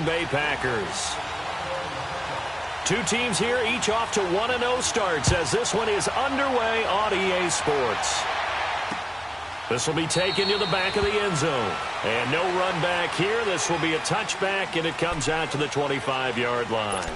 Bay Packers. Two teams here, each off to 1-0 starts as this one is underway on EA Sports. This will be taken to the back of the end zone. And no run back here. This will be a touchback, and it comes out to the 25-yard line.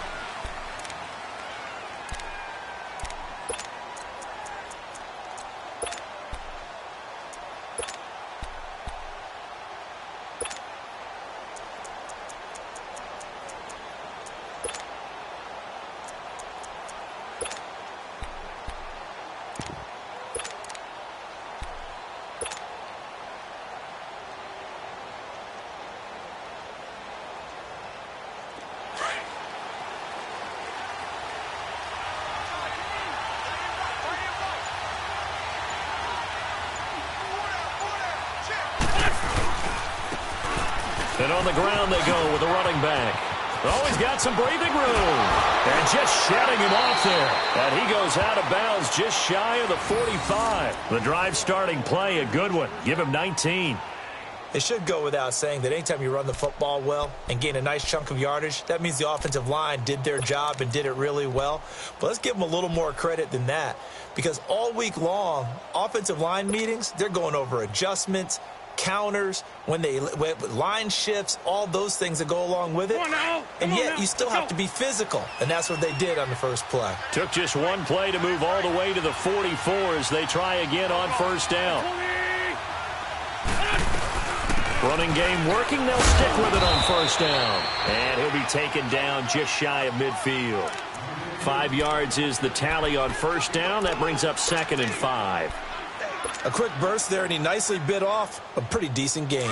And on the ground they go with a running back. Oh, he's got some breathing room. And just shedding him off there. And he goes out of bounds just shy of the 45. The drive starting play, a good one. Give him 19. It should go without saying that anytime you run the football well and gain a nice chunk of yardage, that means the offensive line did their job and did it really well. But let's give them a little more credit than that, because all week long, offensive line meetings, they're going over adjustments, counters, when line shifts, all those things that go along with it. And yet you still have to be physical, and that's what they did on the first play. Took just one play to move all the way to the 44 as they try again on first down. Running game working. They'll stick with it on first down. And he'll be taken down just shy of midfield. 5 yards is the tally on first down. That brings up 2nd and 5. A quick burst there, and he nicely bit off a pretty decent gain.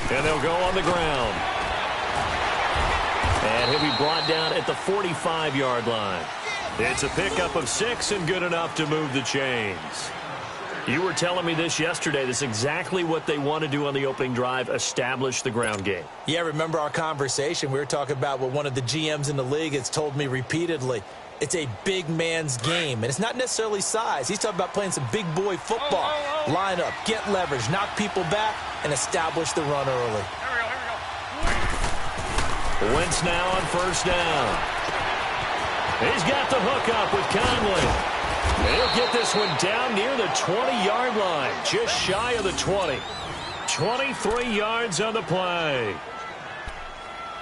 And they'll go on the ground. And he'll be brought down at the 45-yard line. It's a pickup of 6 and good enough to move the chains. You were telling me this yesterday. This is exactly what they want to do on the opening drive, establish the ground game. Yeah, remember our conversation? We were talking about what one of the GMs in the league has told me repeatedly. It's a big man's game, and it's not necessarily size. He's talking about playing some big boy football. Line up, get leverage, knock people back, and establish the run early. Wentz now on first down. He's got the hook up with Conley. He'll get this one down near the 20-yard line, just shy of the 20. 23 yards on the play.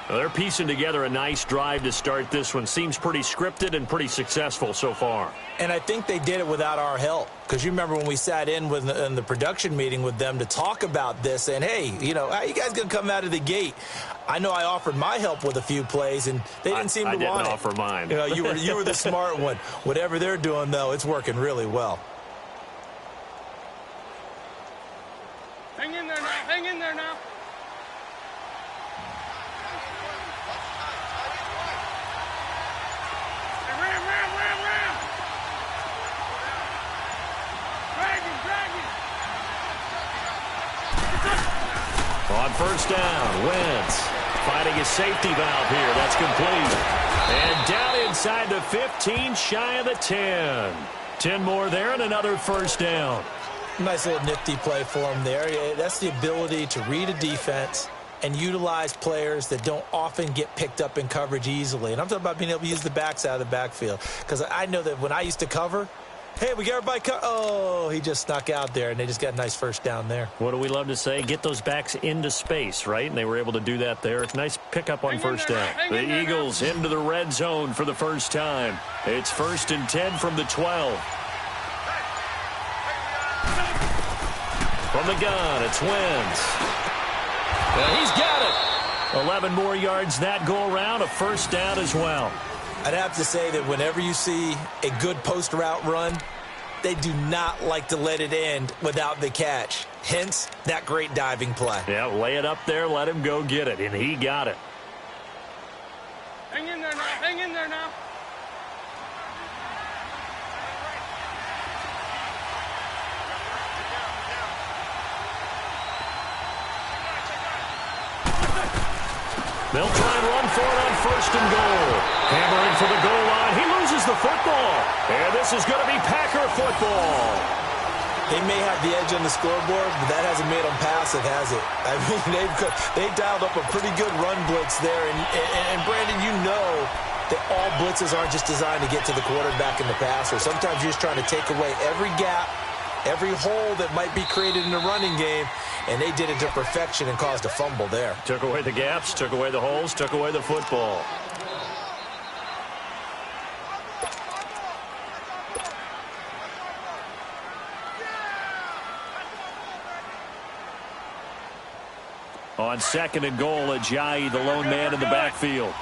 Well, they're piecing together a nice drive to start this one. Seems pretty scripted and pretty successful so far. And I think they did it without our help. Because you remember when we sat in the production meeting with them to talk about this, and, hey, you know, how you guys going to come out of the gate? I know I offered my help with a few plays, and they didn't seem to want it. I didn't offer mine. You know, you were the smart one. Whatever they're doing, though, it's working really well. Hang in there now. Hang in there now. On first down, Wentz finding a safety valve here. That's complete. And down inside the 15, shy of the 10. 10 more there and another first down. Nice little nifty play for him there. That's the ability to read a defense and utilize players that don't often get picked up in coverage easily. And I'm talking about being able to use the backs out of the backfield. Because I know that when I used to cover, hey, we got everybody oh, he just snuck out there, and they just got a nice first down there. What do we love to say? Get those backs into space, right? And they were able to do that there. Nice pickup on first down. The Eagles into the red zone for the first time. It's 1st and 10 from the 12. From the gun, it's Wentz. And he's got it. 11 more yards that go around, a first down as well. I'd have to say that whenever you see a good post route run, they do not like to let it end without the catch. Hence, that great diving play. Yeah, lay it up there, let him go get it, and he got it. Hang in there now. Hang in there now. They'll try and run for it on 1st and goal. Hammering for the goal line. He loses the football. And this is going to be Packer football. They may have the edge on the scoreboard, but that hasn't made them passive, has it? I mean, they dialed up a pretty good run blitz there. And Brandon, you know that all blitzes aren't just designed to get to the quarterback and the passer. Sometimes you're just trying to take away every gap, every hole that might be created in the running game, and they did it to perfection and caused a fumble there. Took away the gaps, took away the holes, took away the football. On 2nd and goal, Ajayi, the lone man in the backfield.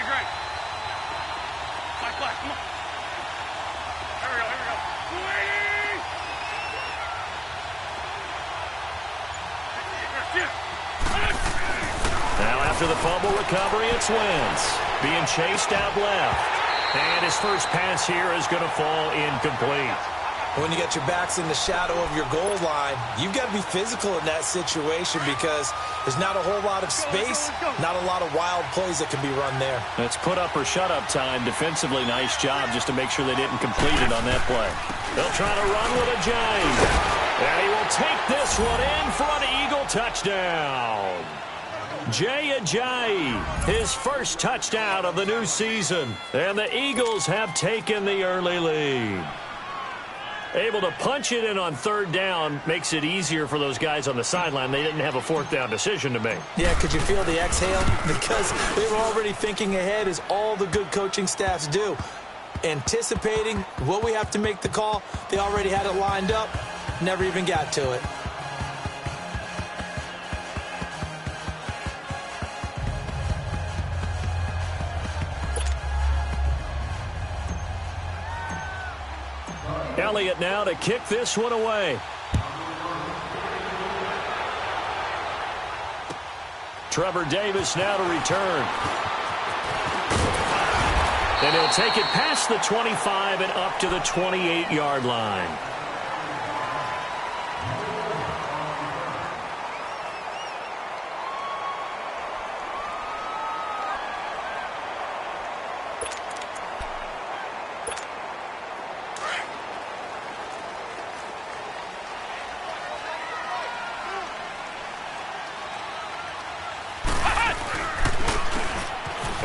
Great. Black, come on. Here we go. Now after the fumble recovery, it's Wentz. Being chased out left. And his first pass here is going to fall incomplete. When you got your backs in the shadow of your goal line, you've got to be physical in that situation because there's not a whole lot of space, not a lot of wild plays that can be run there. It's put up or shut up time. Defensively, nice job just to make sure they didn't complete it on that play. They'll try to run with Ajayi. And he will take this one in for an Eagle touchdown. Jay Ajayi, his first touchdown of the new season. And the Eagles have taken the early lead. Able to punch it in on 3rd down makes it easier for those guys on the sideline. They didn't have a 4th down decision to make. Yeah, could you feel the exhale? Because they were already thinking ahead, as all the good coaching staffs do. Anticipating what we have to make the call. They already had it lined up. Never even got to it. Elliott now to kick this one away. Trevor Davis now to return. And he'll take it past the 25 and up to the 28-yard line.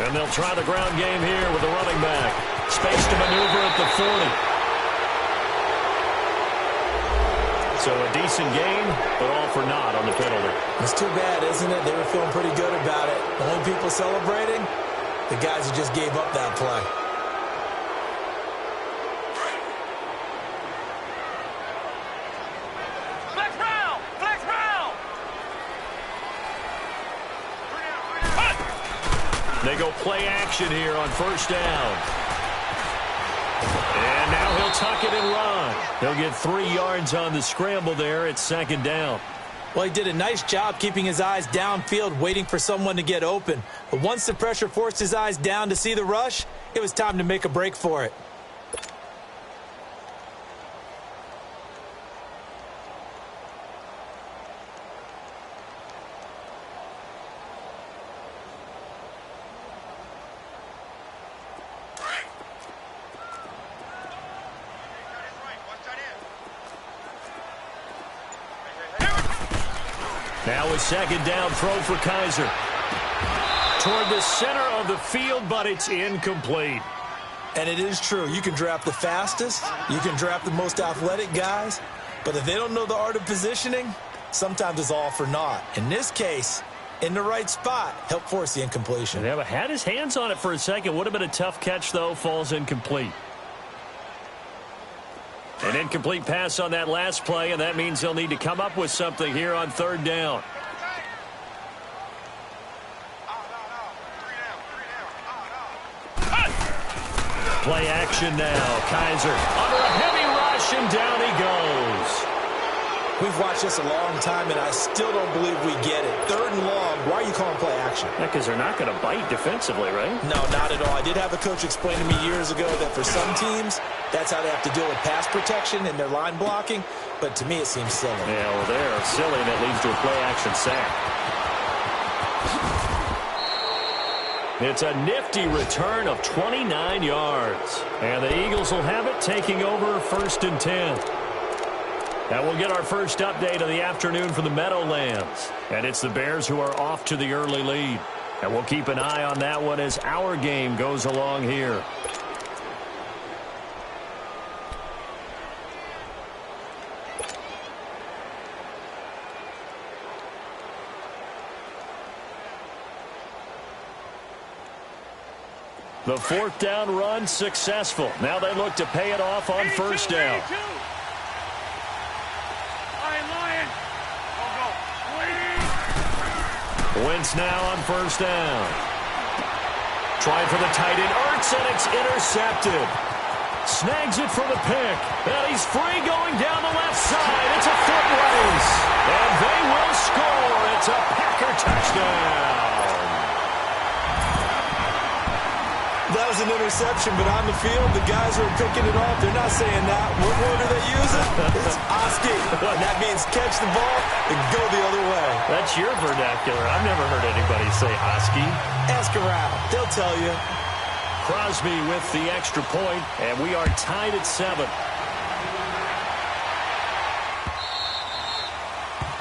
And they'll try the ground game here with the running back. Space to maneuver at the 40. So a decent game, but all for naught on the penalty. It's too bad, isn't it? They were feeling pretty good about it. The only people celebrating, the guys who just gave up that play. They go play action here on 1st down. And now he'll tuck it and run. He'll get 3 yards on the scramble there. It's 2nd down. Well, he did a nice job keeping his eyes downfield, waiting for someone to get open. But once the pressure forced his eyes down to see the rush, it was time to make a break for it. Now a 2nd down throw for Kaiser. Toward the center of the field, but it's incomplete. And it is true. You can draft the fastest. You can draft the most athletic guys. But if they don't know the art of positioning, sometimes it's all for naught. In this case, in the right spot, help force the incompletion. And had his hands on it for a second. Would have been a tough catch, though. Falls incomplete. An incomplete pass on that last play, and that means they'll need to come up with something here on 3rd down. Play action now. Kaiser under a heavy rush, and down he goes. We've watched this a long time, and I still don't believe we get it. 3rd and long, why are you calling play action? Yeah, because they're not going to bite defensively, right? No, not at all. I did have a coach explain to me years ago that for some teams, that's how they have to deal with pass protection and their line blocking, but to me it seems silly. Yeah, well, they're silly, and it leads to a play action sack. It's a nifty return of 29 yards. And the Eagles will have it, taking over 1st and 10. And we'll get our first update of the afternoon from the Meadowlands. And it's the Bears who are off to the early lead. And we'll keep an eye on that one as our game goes along here. The 4th down run successful. Now they look to pay it off on 1st down. Wentz now on 1st down. Trying for the tight end, Ertz, and it's intercepted. Snags it for the pick. And he's free going down the left side. It's a foot race. And they will score. It's a Packer touchdown. That was an interception, but on the field, the guys who are picking it off, they're not saying that. What word are they using? It's Oski. And that means catch the ball and go the other way. That's your vernacular. I've never heard anybody say Oski. Ask around. They'll tell you. Crosby with the extra point, and we are tied at 7.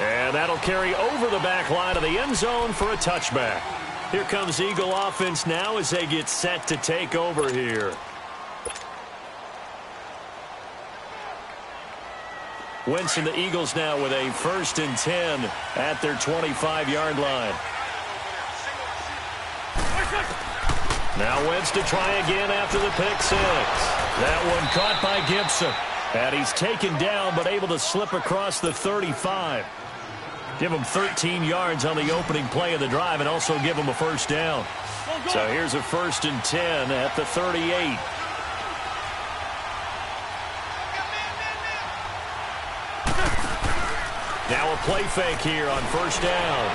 And that'll carry over the back line of the end zone for a touchback. Here comes Eagle offense now as they get set to take over here. Wentz and the Eagles now with a 1st and 10 at their 25-yard line. Now Wentz to try again after the pick 6. That one caught by Gibson. And he's taken down but able to slip across the 35. Give him 13 yards on the opening play of the drive and also give him a 1st down. So here's a 1st and 10 at the 38. Now a play fake here on 1st down.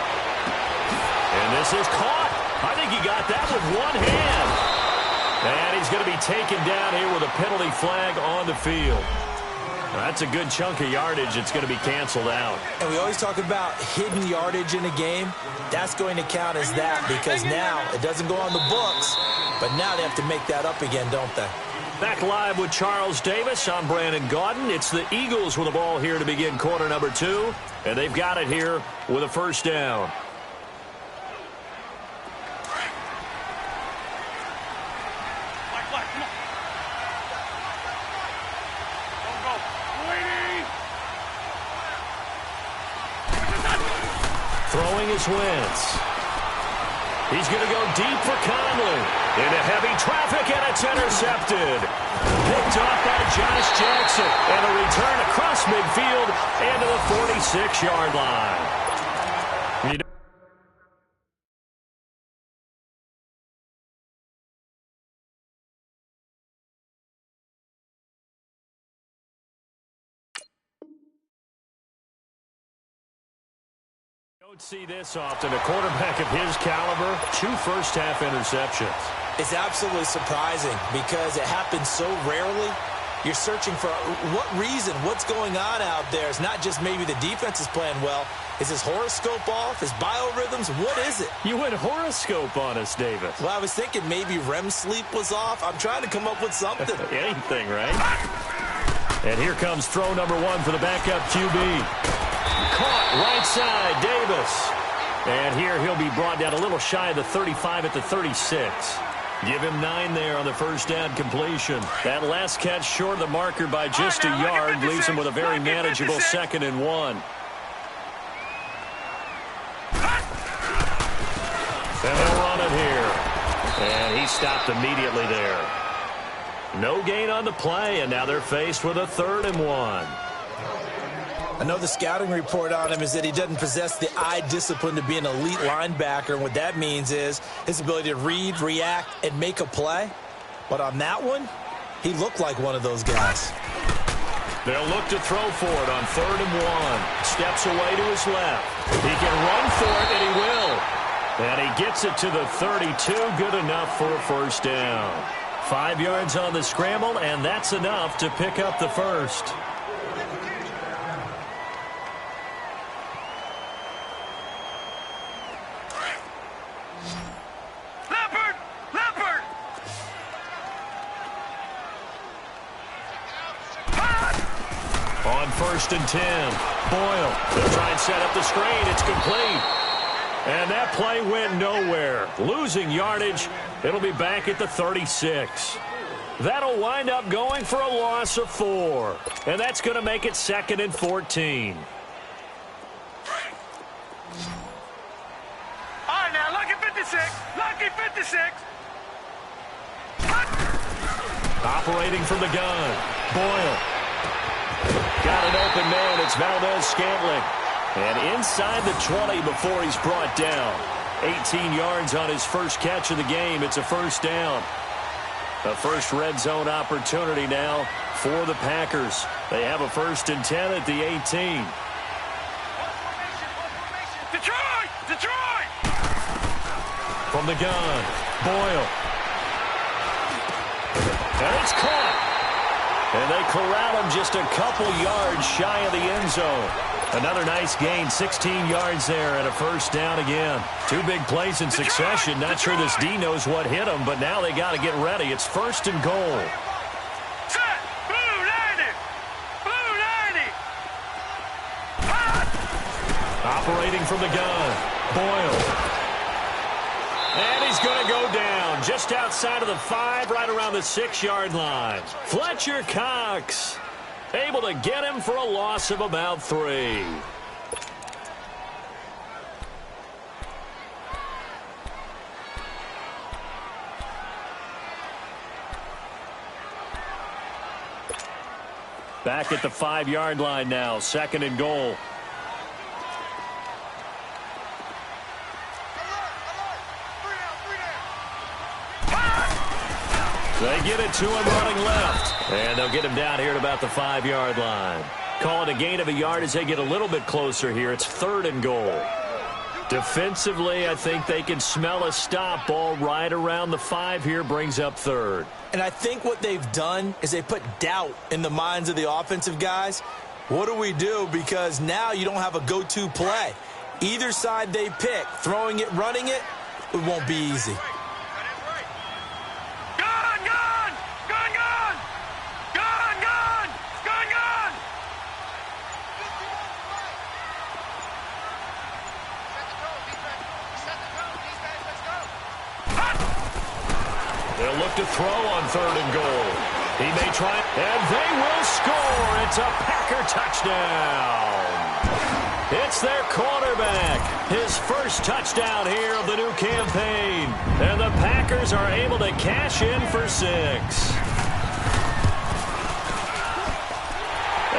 And this is caught. I think he got that with one hand. And he's going to be taken down here with a penalty flag on the field. That's a good chunk of yardage. It's going to be canceled out. And we always talk about hidden yardage in a game. That's going to count as that because now it doesn't go on the books, but now they have to make that up again, don't they? Back live with Charles Davis. I'm Brandon Gaudin. It's the Eagles with the ball here to begin quarter number 2, and they've got it here with a 1st down. Throwing is Wentz. He's going to go deep for Conley. Into heavy traffic, and it's intercepted. Picked off by Josh Jackson. And a return across midfield into the 46-yard line. Don't see this often. A quarterback of his caliber, 2 first-half interceptions. It's absolutely surprising because it happens so rarely. You're searching for what reason, what's going on out there. It's not just maybe the defense is playing well. Is his horoscope off? His biorhythms? What is it? You went horoscope on us, Davis. Well, I was thinking maybe REM sleep was off. I'm trying to come up with something. Anything, right? And here comes throw number 1 for the backup QB. Caught right side, Davis. And here he'll be brought down a little shy of the 35 at the 36. Give him 9 there on the 1st down completion. That last catch short of the marker by just a yard leaves him with a very manageable 2nd and 1. And they'll run it here. And he stopped immediately there. No gain on the play, and now they're faced with a 3rd and 1. I know the scouting report on him is that he doesn't possess the eye discipline to be an elite linebacker. And what that means is his ability to read, react, and make a play. But on that one, he looked like one of those guys. They'll look to throw for it on 3rd and 1. Steps away to his left. He can run for it, and he will. And he gets it to the 32. Good enough for a first down. 5 yards on the scramble, and that's enough to pick up the first. On 1st and 10, Boyle. They'll try and set up the screen. It's complete. And that play went nowhere. Losing yardage. It'll be back at the 36. That'll wind up going for a loss of 4. And that's going to make it 2nd and 14. All right, now, lucky 56. Lucky 56. Operating from the gun. Boyle. Got an open man. It's Valdez-Scantling. And inside the 20 before he's brought down. 18 yards on his first catch of the game. It's a first down. A first red zone opportunity now for the Packers. They have a 1st and 10 at the 18. Detroit! Detroit! From the gun, Boyle. And it's caught. And they corral him just a couple yards shy of the end zone. Another nice gain, 16 yards there, and a first down again. 2 big plays in succession. Not sure this D knows what hit him, but now they got to get ready. It's 1st and goal. Set! Blue 90! Blue 90! Operating from the gun, Boyle. And he's going to go down just outside of the 5, right around the 6-yard line. Fletcher Cox able to get him for a loss of about 3. Back at the 5-yard line now, 2nd and goal. They get it to him running left. And they'll get him down here at about the 5-yard line. Call it a gain of a yard as they get a little bit closer here. It's 3rd and goal. Defensively, I think they can smell a stop ball right around the 5 here. Brings up 3rd. And I think what they've done is they put doubt in the minds of the offensive guys. What do we do? Because now you don't have a go-to play. Either side they pick, throwing it, running it, it won't be easy. They'll look to throw on 3rd and goal. He may try, and they will score. It's a Packer touchdown. It's their quarterback. His first touchdown here of the new campaign. And the Packers are able to cash in for 6.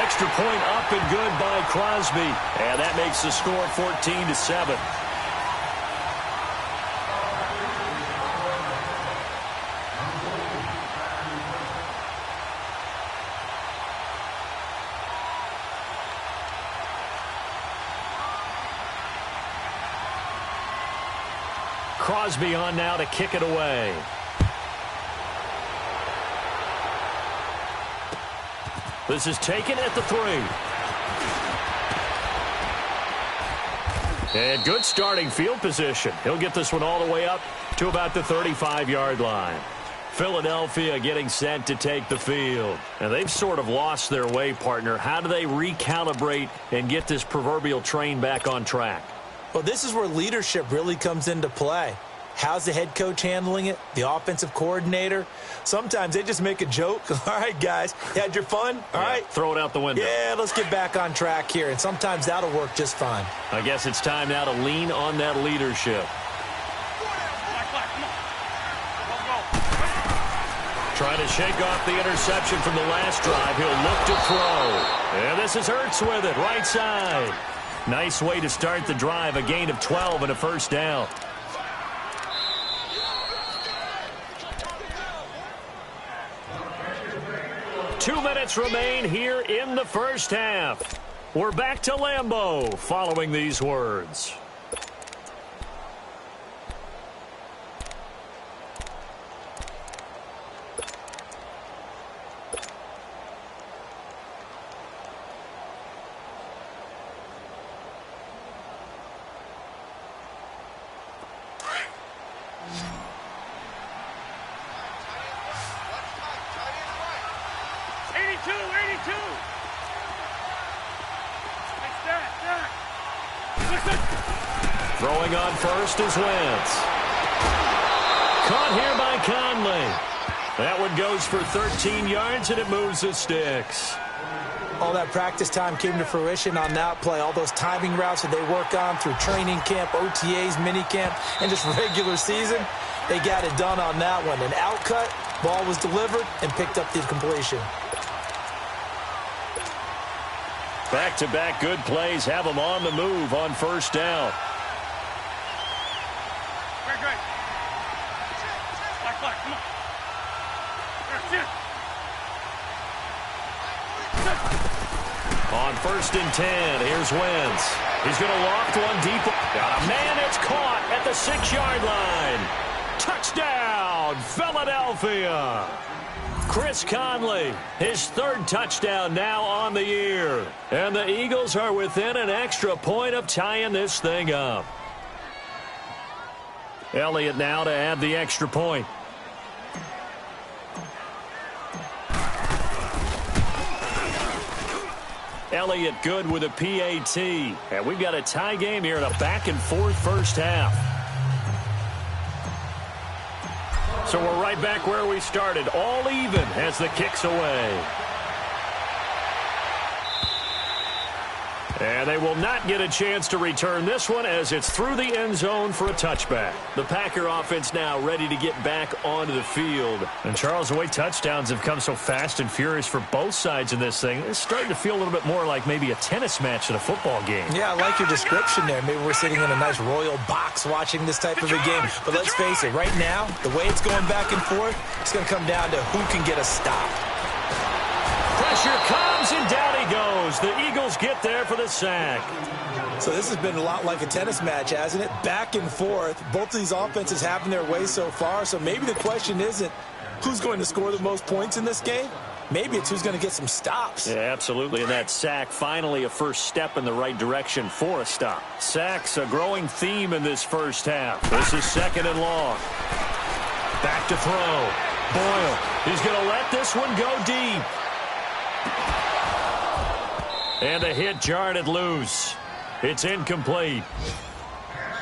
Extra point up and good by Crosby. And that makes the score 14-7. Crosby on now to kick it away. This is taken at the 3. And good starting field position. He'll get this one all the way up to about the 35-yard line. Philadelphia getting set to take the field. And they've sort of lost their way, partner. How do they recalibrate and get this proverbial train back on track? Well, this is where leadership really comes into play. How's the head coach handling it? The offensive coordinator? Sometimes they just make a joke. All right, guys, you had your fun? All right. Throw it out the window. Yeah, let's get back on track here. And sometimes that'll work just fine. I guess it's time now to lean on that leadership. Trying to shake off the interception from the last drive. He'll look to throw. And this is Hurts with it, right side. Nice way to start the drive. A gain of 12 and a first down. 2 minutes remain here in the first half. We're back to Lambeau following these words. Throwing on first is Wentz. Caught here by Conley. That one goes for 13 yards, and it moves the sticks. All that practice time came to fruition on that play. All those timing routes that they work on through training camp, OTAs, minicamp, and just regular season, they got it done on that one. An outcut, ball was delivered, and picked up the completion. Back-to-back good plays have them on the move on first down. Great. Black, come on. On 1st and 10, here's Wentz. He's going to loft one deep. Got a man, it's caught at the 6-yard line. Touchdown, Philadelphia. Chris Conley, his 3rd touchdown now on the year. And the Eagles are within an extra point of tying this thing up. Elliott now to add the extra point. Elliott good with a PAT. And we've got a tie game here in a back-and-forth first half. So we're right back where we started, all even as the kick's away. And they will not get a chance to return this one as it's through the end zone for a touchback. The Packer offense now ready to get back onto the field. And Charles, the way touchdowns have come so fast and furious for both sides in this thing, it's starting to feel a little bit more like maybe a tennis match in a football game. Yeah, I like your description there. Maybe we're sitting in a nice royal box watching this type of a game. But let's face it, right now, the way it's going back and forth, it's going to come down to who can get a stop. Pressure comes, and down he goes. The Eagles get there for the sack. So this has been a lot like a tennis match, hasn't it? Back and forth. Both of these offenses having their way so far. So maybe the question isn't who's going to score the most points in this game. Maybe it's who's going to get some stops. Yeah, absolutely. And that sack, finally a first step in the right direction for a stop. Sacks, a growing theme in this first half. This is 2nd and long. Back to throw. Boyle, he's going to let this one go deep. And a hit jarred it loose. It's incomplete.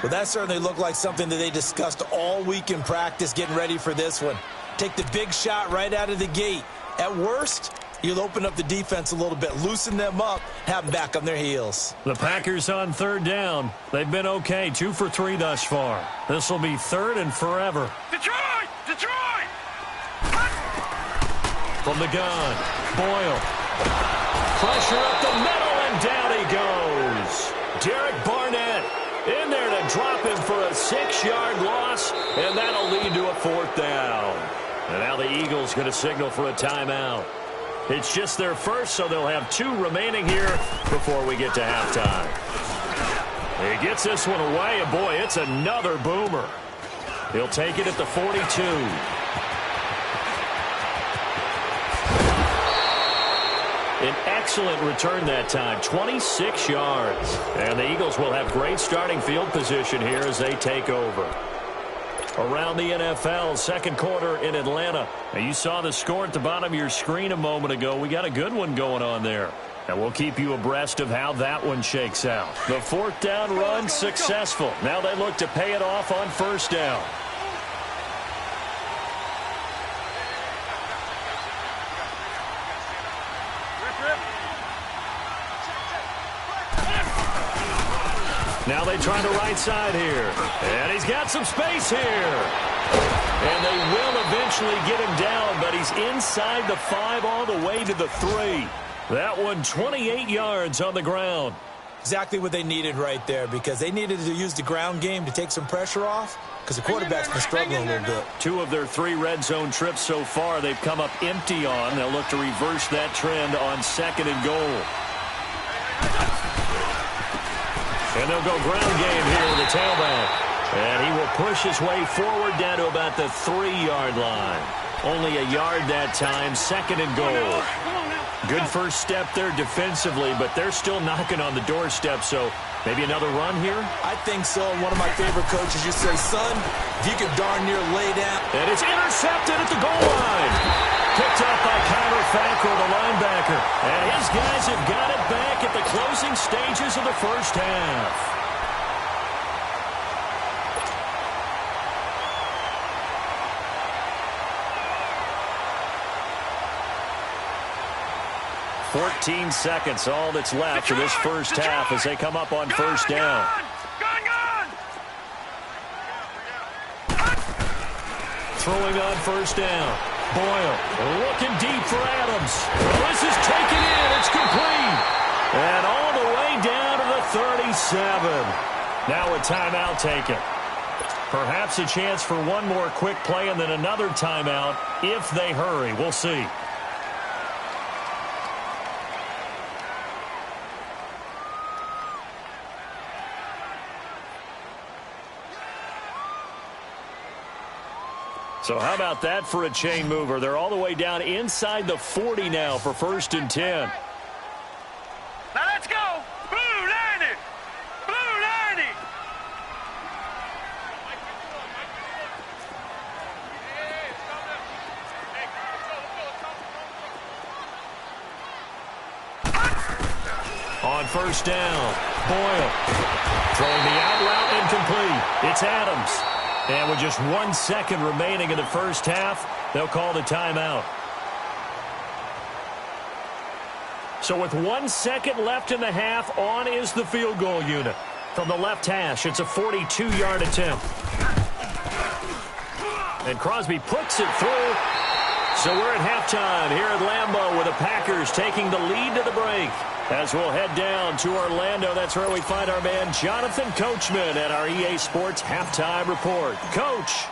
Well, that certainly looked like something that they discussed all week in practice getting ready for this one. Take the big shot right out of the gate. At worst, you'll open up the defense a little bit, loosen them up, have them back on their heels. The Packers on 3rd down. They've been okay, 2 for 3 thus far. This will be 3rd and forever. Detroit! From the gun, Boyle. Pressure up the middle, and down he goes. Derek Barnett in there to drop him for a 6-yard loss, and that'll lead to a 4th down. And now the Eagles going to signal for a timeout. It's just their first, so they'll have 2 remaining here before we get to halftime. He gets this one away, and boy, it's another boomer. He'll take it at the 42. An excellent return that time, 26 yards. And the Eagles will have great starting field position here as they take over. Around the NFL, 2nd quarter in Atlanta. Now, you saw the score at the bottom of your screen a moment ago. We got a good one going on there. And we'll keep you abreast of how that one shakes out. The 4th down run successful. Now they look to pay it off on 1st down. Now they try the right side here. And he's got some space here. And they will eventually get him down, but he's inside the 5 all the way to the 3. That one 28 yards on the ground. Exactly what they needed right there, because they needed to use the ground game to take some pressure off, because the quarterback's been struggling a little bit. 2 of their 3 red zone trips so far they've come up empty on. They'll look to reverse that trend on 2nd and goal. And they'll go ground game here with the tailback. And he will push his way forward down to about the 3-yard line. Only a yard that time, 2nd and goal. Good first step there defensively, but they're still knocking on the doorstep, so maybe another run here? I think so. One of my favorite coaches just say, son, if you can darn near lay down. And it's intercepted at the goal line. Picked up by Kyler Fackrell, the linebacker. And his guys have got it back at the closing stages of the first half. 14 seconds, all that's left for this first half as they come up on first down. Throwing on first down. Boyle looking deep for Adams. Well, this is taken in. It's complete. And all the way down to the 37. Now a timeout taken. Perhaps a chance for one more quick play and then another timeout if they hurry. We'll see. So how about that for a chain mover? They're all the way down inside the 40 now for 1st and 10. Now let's go. Blue 90. Blue 90. On first down, Boyle throwing the out route incomplete. It's Adams. And with just 1 second remaining in the first half, they'll call the timeout. So with 1 second left in the half, on is the field goal unit. From the left hash, it's a 42-yard attempt. And Crosby puts it through. So we're at halftime here at Lambeau with the Packers taking the lead to the break. As we'll head down to Orlando, that's where we find our man Jonathan Coachman at our EA Sports Halftime Report. Coach,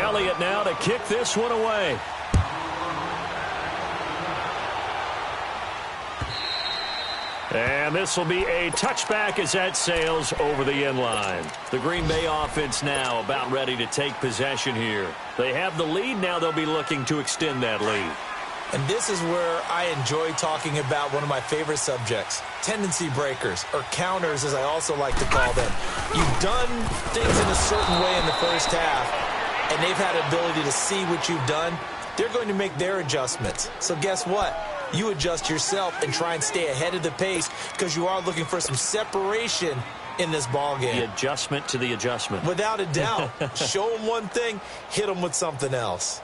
Elliott now to kick this one away. And this will be a touchback as that sails over the end line. The Green Bay offense now about ready to take possession here. They have the lead. Now they'll be looking to extend that lead. And this is where I enjoy talking about one of my favorite subjects, tendency breakers, or counters as I also like to call them. You've done things in a certain way in the first half, and they've had the ability to see what you've done. They're going to make their adjustments. So guess what? You adjust yourself and try and stay ahead of the pace because you are looking for some separation in this ball game. The adjustment to the adjustment. Without a doubt. Show them one thing, hit them with something else.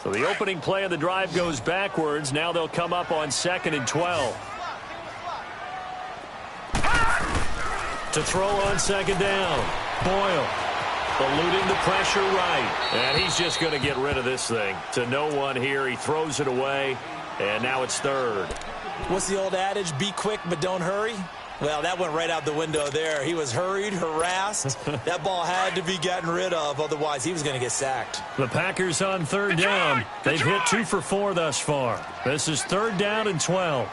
So the opening play of the drive goes backwards. Now they'll come up on 2nd and 12. To throw on 2nd down. Boyle eluding the pressure right. And he's just going to get rid of this thing. To no one here. He throws it away. And now it's 3rd. What's the old adage? Be quick, but don't hurry. Well, that went right out the window there. He was hurried, harassed. That ball had to be gotten rid of. Otherwise, he was going to get sacked. The Packers on 3rd down. They've hit 2 for 4 thus far. This is 3rd down and 12. All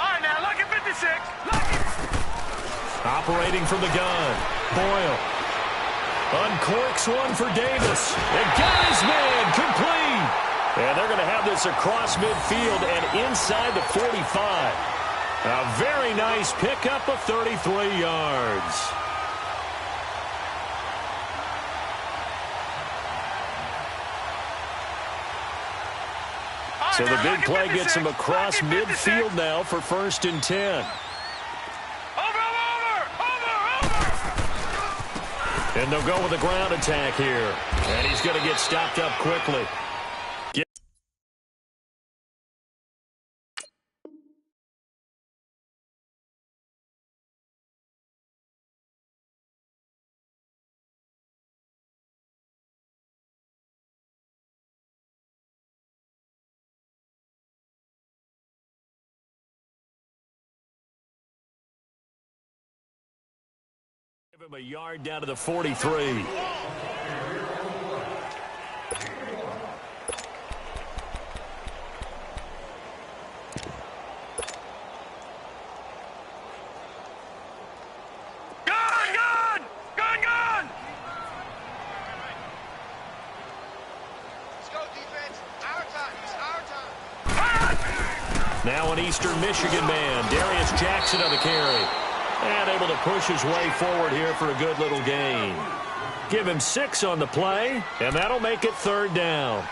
right, now look at 56. Look at... Operating from the gun. Boyle uncorks one for Davis. And got his man complete. And they're going to have this across midfield and inside the 45. A very nice pickup of 33 yards. So the big play gets him across midfield now for 1st and 10. And they'll go with a ground attack here. And he's going to get stopped up quickly. Give him a yard down to the 43. Now an Eastern Michigan man, Darius Jackson on the carry. And able to push his way forward here for a good little gain. Give him 6 on the play, and that'll make it 3rd down.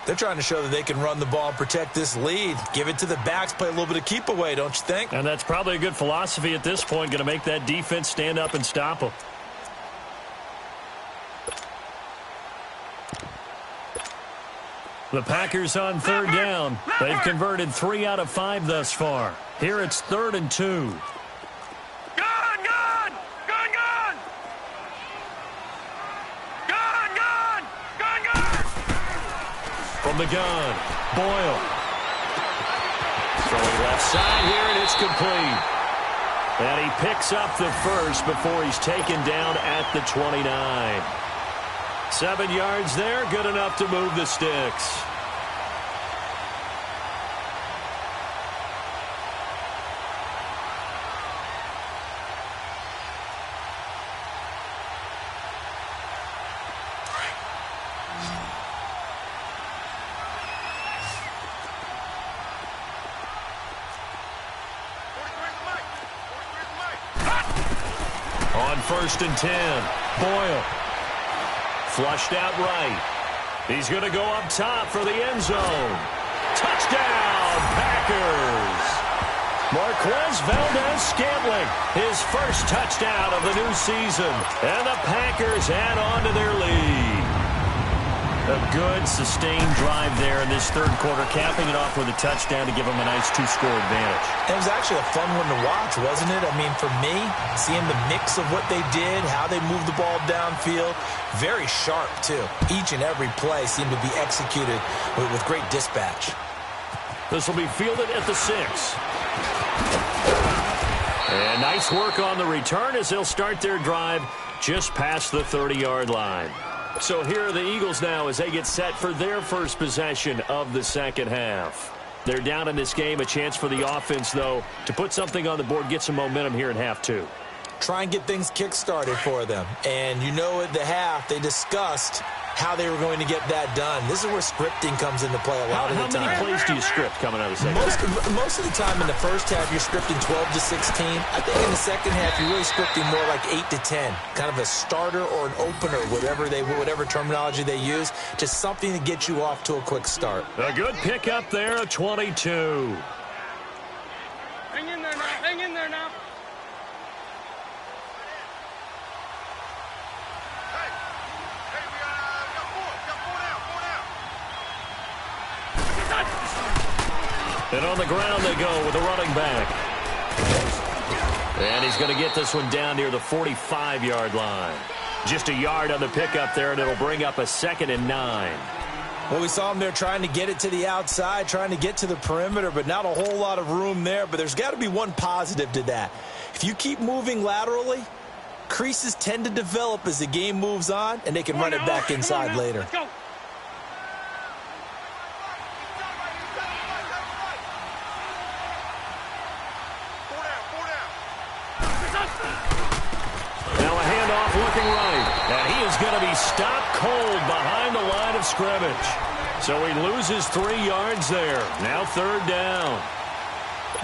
They're trying to show that they can run the ball and protect this lead. Give it to the backs, play a little bit of keep away, don't you think? And that's probably a good philosophy at this point, going to make that defense stand up and stop them. The Packers on 3rd down. They've converted 3 out of 5 thus far. Here it's 3rd and 2. From the gun, Boyle. Throwing left side here, and it's complete. And he picks up the first before he's taken down at the 29. 7 yards there, good enough to move the sticks. On 1st and 10, Boyle. Flushed out right. He's going to go up top for the end zone. Touchdown, Packers! Marquez Valdez-Scantling, his first touchdown of the new season. And the Packers add on to their lead. A good, sustained drive there in this 3rd quarter, capping it off with a touchdown to give them a nice 2-score advantage. It was actually a fun one to watch, wasn't it? I mean, for me, seeing the mix of what they did, how they moved the ball downfield, very sharp, too. Each and every play seemed to be executed with great dispatch. This will be fielded at the 6. And nice work on the return as they'll start their drive just past the 30-yard line. So here are the Eagles now as they get set for their first possession of the second half. They're down in this game. A chance for the offense, though, to put something on the board, get some momentum here in half 2. Try and get things kick-started for them. And you know at the half, they discussed how they were going to get that done. This is where scripting comes into play a lot of the time. How many plays do you script coming out of the second half? Most of the time in the first half, you're scripting 12 to 16. I think in the second half, you're really scripting more like 8 to 10. Kind of a starter or an opener, whatever terminology they use. Just something to get you off to a quick start. A good pickup there, a 22. Hang in there now. Hang in there now. And on the ground they go with a running back. And he's going to get this one down near the 45-yard line. Just a yard on the pickup there, and it'll bring up a 2nd and 9. Well, we saw him there trying to get it to the outside, trying to get to the perimeter, but not a whole lot of room there. But there's got to be one positive to that. If you keep moving laterally, creases tend to develop as the game moves on, and they can run it back inside later. Let's go. Now a handoff looking right. And he is going to be stopped cold behind the line of scrimmage. So he loses 3 yards there. Now 3rd down.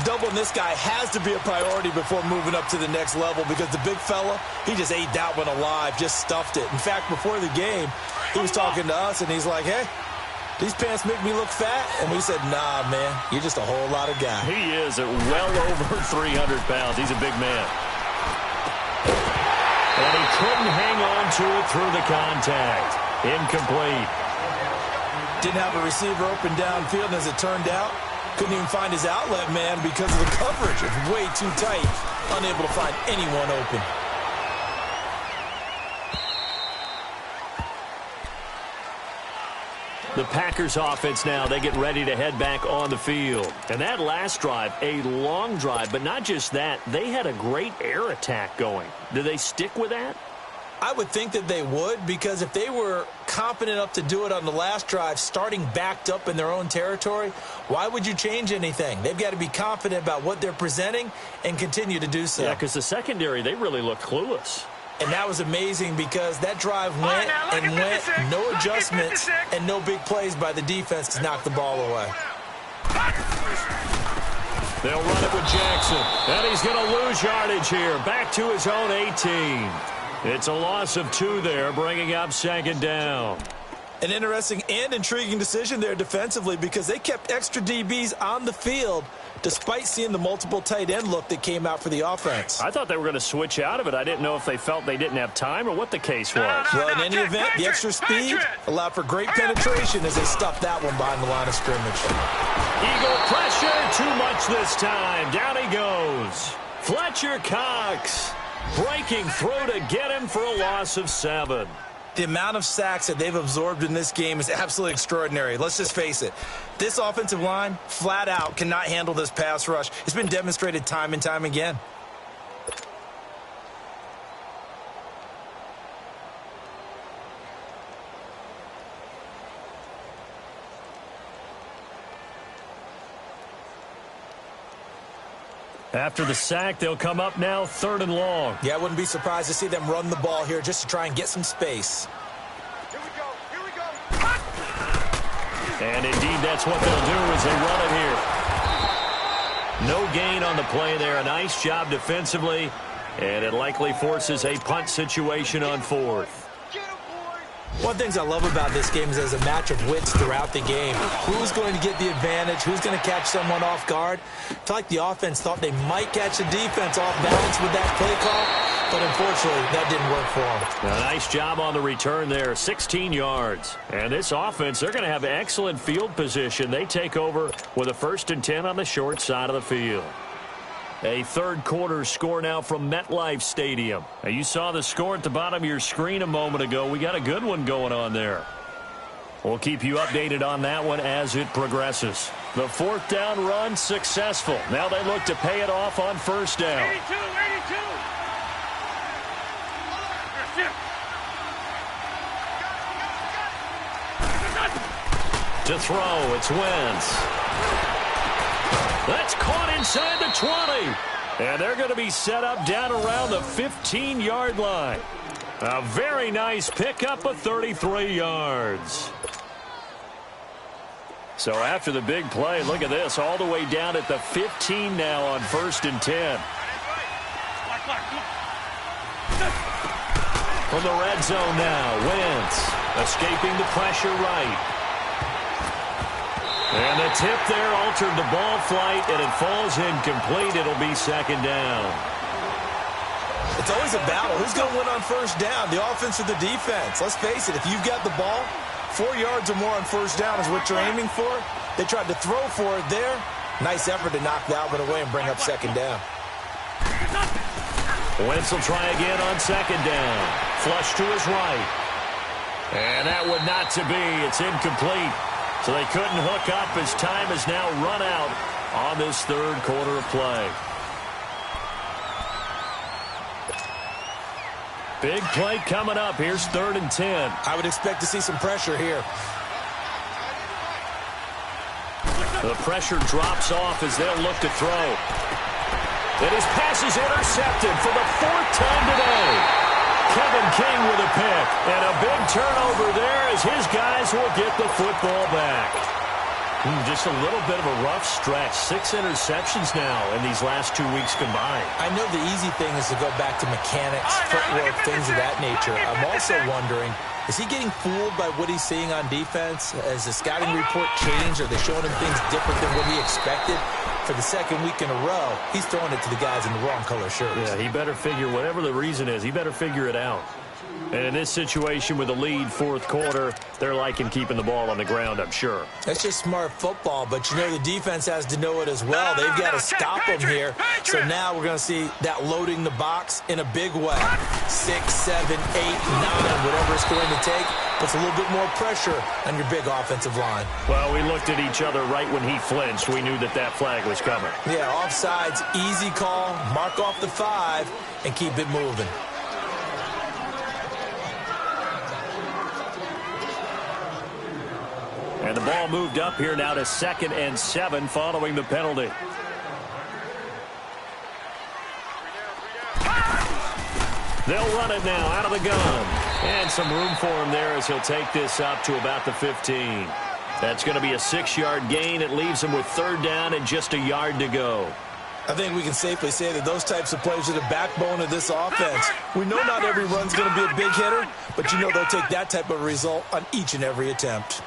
Doubling this guy has to be a priority before moving up to the next level because the big fella, he just ate that one alive, just stuffed it. In fact, before the game, he was talking to us, and he's like, hey, these pants make me look fat. And we said, nah, man, you're just a whole lot of guy. He is at well over 300 pounds. He's a big man. And he couldn't hang on to it through the contact. Incomplete. Didn't have a receiver open downfield, and as it turned out, couldn't even find his outlet man because of the coverage. It's way too tight. Unable to find anyone open. The Packers offense now, they get ready to head back on the field. And that last drive, a long drive, but not just that, they had a great air attack going. Do they stick with that? I would think that they would, because if they were competent enough to do it on the last drive, starting backed up in their own territory, why would you change anything? They've got to be confident about what they're presenting and continue to do so. Yeah, because the secondary, they really look clueless. And that was amazing because that drive went and went, no adjustments and no big plays by the defense to knock the ball away. They'll run it with Jackson, and he's going to lose yardage here. Back to his own 18. It's a loss of 2 there, bringing up second down. An interesting and intriguing decision there defensively because they kept extra DBs on the field despite seeing the multiple tight end look that came out for the offense. I thought they were going to switch out of it. I didn't know if they felt they didn't have time or what the case was. Well, in any event, the extra speed allowed for great penetration as they stuffed that one behind the line of scrimmage. Eagle pressure, too much this time. Down he goes. Fletcher Cox breaking through to get him for a loss of 7. The amount of sacks that they've absorbed in this game is absolutely extraordinary. Let's just face it. This offensive line, flat out, cannot handle this pass rush. It's been demonstrated time and time again. After the sack, they'll come up now 3rd and long. Yeah, I wouldn't be surprised to see them run the ball here just to try and get some space. Here we go. Here we go. And indeed, that's what they'll do as they run it here. No gain on the play there. A nice job defensively, and it likely forces a punt situation on 4th. One of the things I love about this game is there's a match of wits throughout the game. Who's going to get the advantage? Who's going to catch someone off guard? I feel like the offense thought they might catch the defense off balance with that play call, but unfortunately, that didn't work for them. A nice job on the return there, 16 yards. And this offense, they're going to have excellent field position. They take over with a 1st and 10 on the short side of the field. A 3rd quarter score now from MetLife Stadium. Now, you saw the score at the bottom of your screen a moment ago. We got a good one going on there. We'll keep you updated on that one as it progresses. The 4th down run successful. Now they look to pay it off on 1st down. 82, 82. To throw, it's Wentz. That's caught inside the 20. And they're going to be set up down around the 15-yard line. A very nice pickup of 33 yards. So after the big play, look at this, all the way down at the 15 now on 1st and 10. From the red zone now, Wentz escaping the pressure right. And the tip there altered the ball flight, and it falls incomplete. It'll be 2nd down. It's always a battle. Who's going to win on 1st down, the offense or the defense? Let's face it, if you've got the ball, 4 yards or more on 1st down is what you're aiming for. They tried to throw for it there. Nice effort to knock that one away and bring up 2nd down. Wentz will try again on 2nd down. Flush to his right. And that one not to be. It's incomplete. So they couldn't hook up as time has now run out on this 3rd quarter of play. Big play coming up. Here's 3rd and 10. I would expect to see some pressure here. The pressure drops off as they'll look to throw. And his pass is intercepted for the 4th time today. Kevin King with a pick, and a big turnover there as his guys will get the football back. Just a little bit of a rough stretch. 6 interceptions now in these last 2 weeks combined. I know the easy thing is to go back to mechanics, footwork, things of that nature. I'm also wondering, is he getting fooled by what he's seeing on defense? Has the scouting report changed? Are they showing him things different than what he expected? For the 2nd week in a row, he's throwing it to the guys in the wrong color shirts. Yeah, he better figure, whatever the reason is, he better figure it out. And in this situation with the lead fourth quarter, they're liking keeping the ball on the ground, I'm sure. That's just smart football, but you know the defense has to know it as well. They've got to stop them here. So now we're going to see that loading the box in a big way. 6, 7, 8, 9, whatever it's going to take, puts a little bit more pressure on your big offensive line. Well, we looked at each other right when he flinched. We knew that that flag was coming. Yeah, offsides, easy call, mark off the 5, and keep it moving. And the ball moved up here now to 2nd and 7 following the penalty. They'll run it now out of the gun. And some room for him there as he'll take this up to about the 15. That's going to be a 6-yard gain. It leaves him with 3rd down and just a yard to go. I think we can safely say that those types of plays are the backbone of this offense. We know not every run's going to be a big hitter, but you know they'll take that type of result on each and every attempt.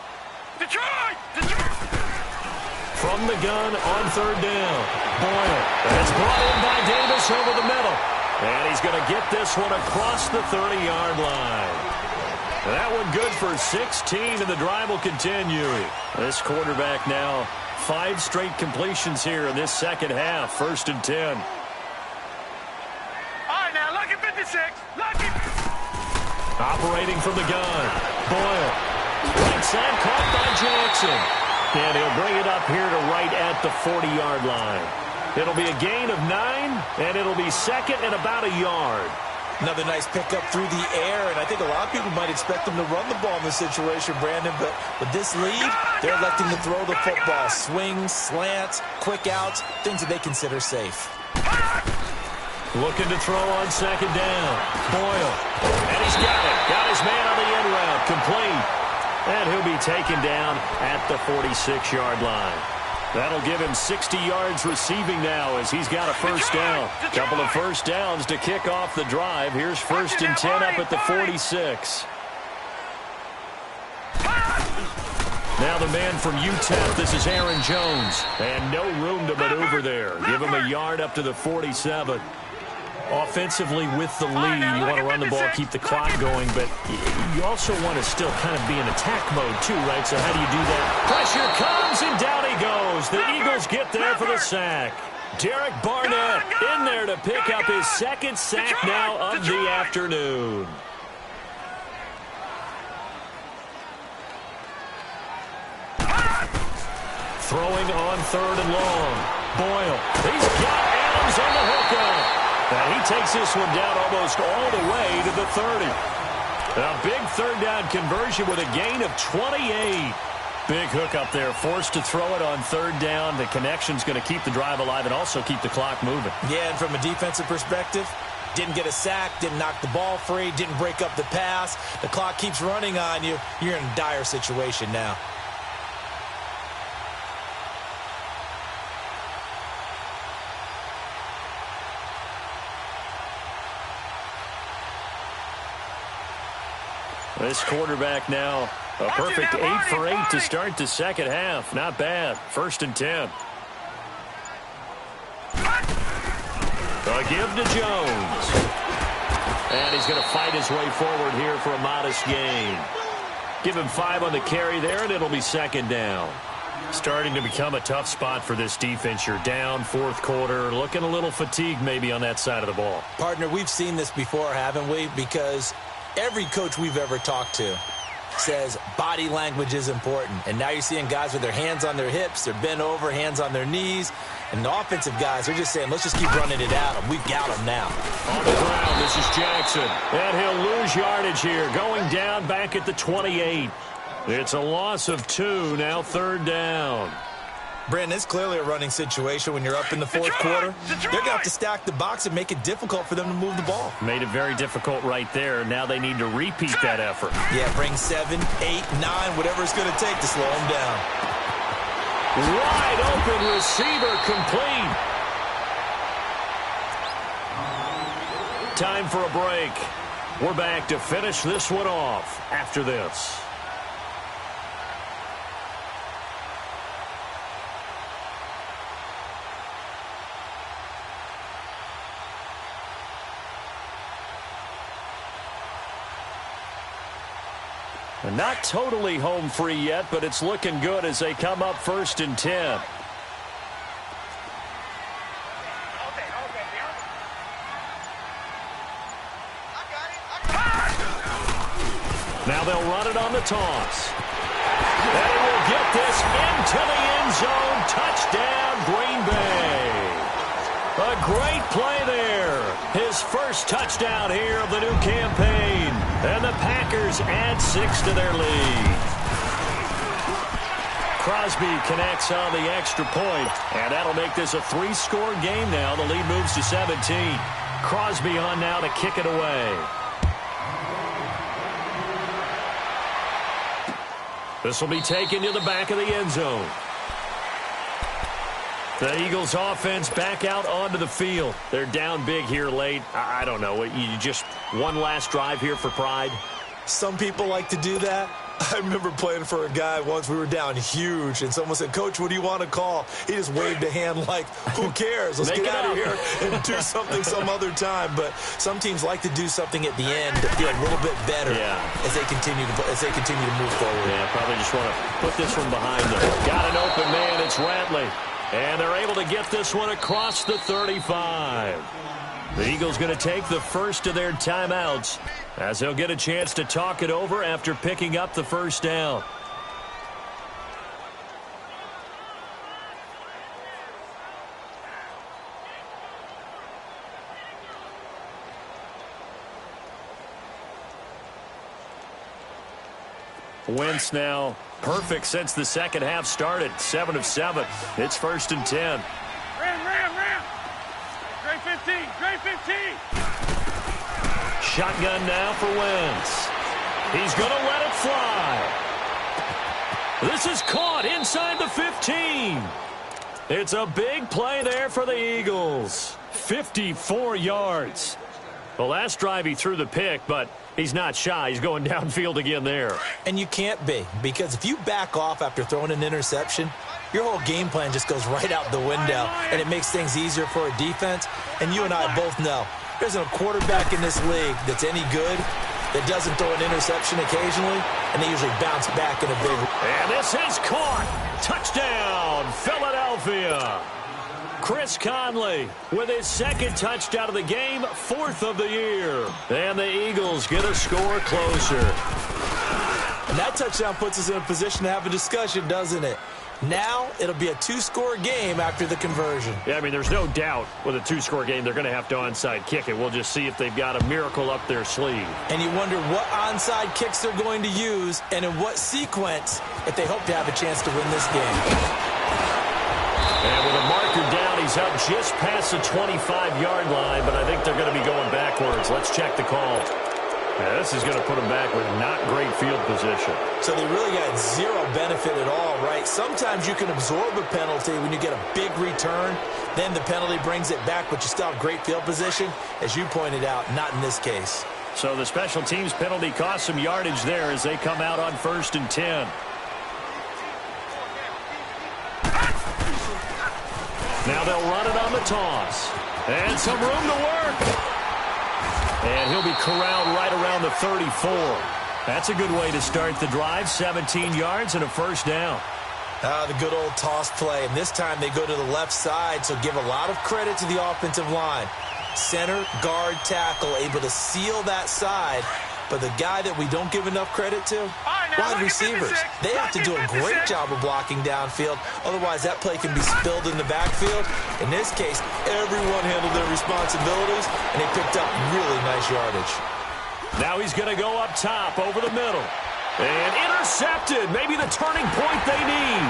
From the gun on 3rd down. Boyle. And it's brought in by Davis over the middle. And he's going to get this one across the 30-yard line. That one good for 16, and the drive will continue. This quarterback now, 5 straight completions here in this second half. 1st and 10. All right, now, lucky 56. Lucky. Operating from the gun. Boyle. Right side caught by Jackson. And he'll bring it up here to right at the 40-yard line. It'll be a gain of 9, and it'll be 2nd and about a yard. Another nice pickup through the air, and I think a lot of people might expect them to run the ball in this situation, Brandon, but with this lead, they're electing to throw the football. Swings, slants, quick outs, things that they consider safe. Looking to throw on 2nd down. Boyle. And he's got it. Got his man on the end route. Complete. And he'll be taken down at the 46-yard line. That'll give him 60 yards receiving now as he's got a 1st down. Couple of 1st downs to kick off the drive. Here's 1st and 10 up at the 46. Now the man from UTEP, this is Aaron Jones. And no room to maneuver there. Give him a yard up to the 47. Offensively with the lead, you want to run the ball, keep the clock going, but you also want to still kind of be in attack mode too, right? So how do you do that? Pressure comes, and down he goes. The Eagles get there for the sack. Derek Barnett in there to pick up his 2nd sack now of the afternoon. Throwing on 3rd and long. Boyle. He's got Adams on the hookup. And he takes this one down almost all the way to the 30. A big 3rd down conversion with a gain of 28. Big hook up there, forced to throw it on 3rd down. The connection's going to keep the drive alive and also keep the clock moving. Yeah, and from a defensive perspective, didn't get a sack, didn't knock the ball free, didn't break up the pass. The clock keeps running on you. You're in a dire situation now. This quarterback now, a perfect 8 for 8 to start the second half. Not bad. 1st and 10. A give to Jones. And he's going to fight his way forward here for a modest gain. Give him 5 on the carry there, and it'll be 2nd down. Starting to become a tough spot for this defense. You're down 4th quarter, looking a little fatigued maybe on that side of the ball. Partner, we've seen this before, haven't we? Because every coach we've ever talked to says body language is important. And now you're seeing guys with their hands on their hips, they're bent over, hands on their knees. And the offensive guys are just saying, let's just keep running it at them. We've got them now. On the ground, this is Jackson. And he'll lose yardage here. Going down back at the 28. It's a loss of 2, now 3rd down. Brandon, it's clearly a running situation when you're up in the 4th quarter. They're going to have to stack the box and make it difficult for them to move the ball. Made it very difficult right there. Now they need to repeat that effort. Yeah, bring 7, 8, 9, whatever it's going to take to slow them down. Wide open receiver complete. Time for a break. We're back to finish this one off after this. And not totally home free yet, but it's looking good as they come up 1st and 10. Now they'll run it on the toss. They will get this into the end zone. Touchdown, Green Bay. A great play there. His first touchdown here of the new campaign. And the Packers add 6 to their lead. Crosby connects on the extra point, and that'll make this a 3-score game now. The lead moves to 17. Crosby on now to kick it away. This will be taken to the back of the end zone. The Eagles offense back out onto the field. They're down big here late. I don't know. You just one last drive here for pride? Some people like to do that. I remember playing for a guy once. We were down huge, and someone said, "Coach, what do you want to call?" He just waved a hand like, who cares? Let's get out of here and do something some other time. But some teams like to do something at the end to feel a little bit better as they continue to move forward. Yeah, probably just want to put this one behind them. Got an open man. It's Ratley. And they're able to get this one across the 35. The Eagles going to take the first of their timeouts as they'll get a chance to talk it over after picking up the first down. Wentz now perfect since the second half started. 7 of 7. It's 1st and 10. Ram. Great 15. Great 15. Shotgun now for Wentz. He's going to let it fly. This is caught inside the 15. It's a big play there for the Eagles. 54 yards. The last drive he threw the pick, but he's not shy. He's going downfield again there. And you can't be, because if you back off after throwing an interception, your whole game plan just goes right out the window, and it makes things easier for a defense. And you and I both know there's a quarterback in this league that's any good that doesn't throw an interception occasionally, and they usually bounce back in a big... And this is caught. Touchdown, Philadelphia. Chris Conley with his second touchdown of the game, 4th of the year. And the Eagles get a score closer. And that touchdown puts us in a position to have a discussion, doesn't it? Now it'll be a 2-score game after the conversion. Yeah, I mean, there's no doubt with a 2-score game they're going to have to onside kick it. We'll just see if they've got a miracle up their sleeve. And you wonder what onside kicks they're going to use and in what sequence if they hope to have a chance to win this game. And with a marker down, he's up just past the 25-yard line, but I think they're going to be going backwards. Let's check the call. Yeah, this is going to put them back with not great field position. So they really got zero benefit at all, right? Sometimes you can absorb a penalty when you get a big return. Then the penalty brings it back, but you still have great field position. As you pointed out, not in this case. So the special teams penalty cost some yardage there as they come out on 1st and 10. Now they'll run it on the toss. And some room to work. And he'll be corralled right around the 34. That's a good way to start the drive. 17 yards and a first down. The good old toss play. And this time they go to the left side, so give a lot of credit to the offensive line. Center, guard, tackle, able to seal that side. But the guy that we don't give enough credit to, wide receivers. They have to do a great job of blocking downfield. Otherwise, that play can be spilled in the backfield. In this case, everyone handled their responsibilities, and they picked up really nice yardage. Now he's going to go up top over the middle. And intercepted. Maybe the turning point they need.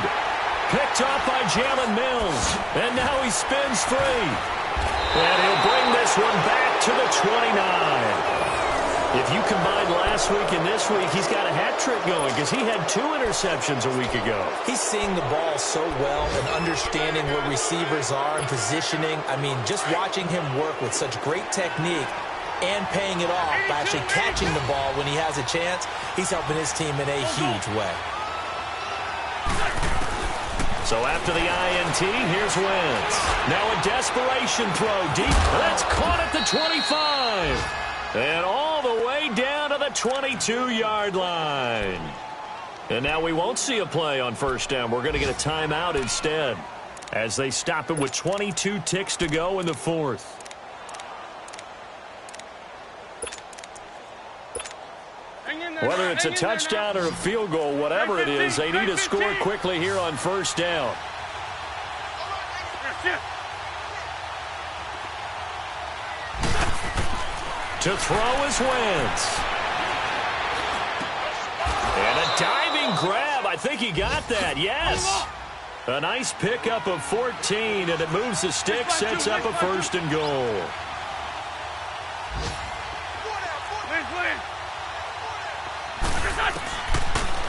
Picked off by Jalen Mills. And now he spins free. And he'll bring this one back to the 29. If you combine last week and this week, he's got a hat trick going because he had 2 interceptions a week ago. He's seeing the ball so well and understanding where receivers are and positioning. I mean, just watching him work with such great technique and paying it off by actually catching the ball when he has a chance, he's helping his team in a huge way. So after the INT, here's Wentz. Now a desperation throw deep. That's caught at the 25. And all the way down to the 22-yard line. And now we won't see a play on first down. We're going to get a timeout instead as they stop it with 22 ticks to go in the fourth. Whether it's a touchdown or a field goal, whatever it is, they need to score quickly here on first down. To throw is Wentz. And a diving grab. I think he got that. Yes. A nice pickup of 14, and it moves the stick, sets up a first and goal.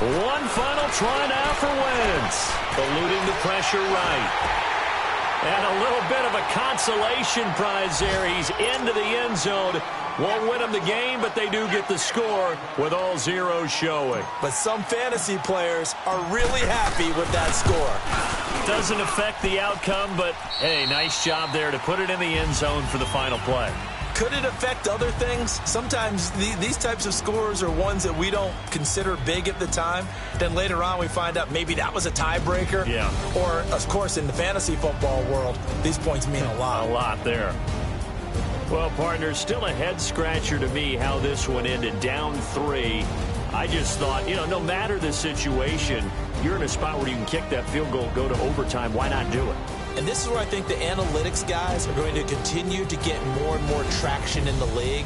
One final try now for Wentz. Eluding the pressure right. And a little bit of a consolation prize there. He's into the end zone. Won't win them the game, but they do get the score with all zeros showing. But some fantasy players are really happy with that score. Doesn't affect the outcome, but, hey, nice job there to put it in the end zone for the final play. Could it affect other things? Sometimes these types of scores are ones that we don't consider big at the time. Then later on we find out maybe that was a tiebreaker. Yeah. Or, of course, in the fantasy football world, these points mean a lot. A lot there. Well, partners, still a head-scratcher to me how this one ended, down 3. I just thought, no matter the situation, you're in a spot where you can kick that field goal, go to overtime. Why not do it? And this is where I think the analytics guys are going to continue to get more and more traction in the league.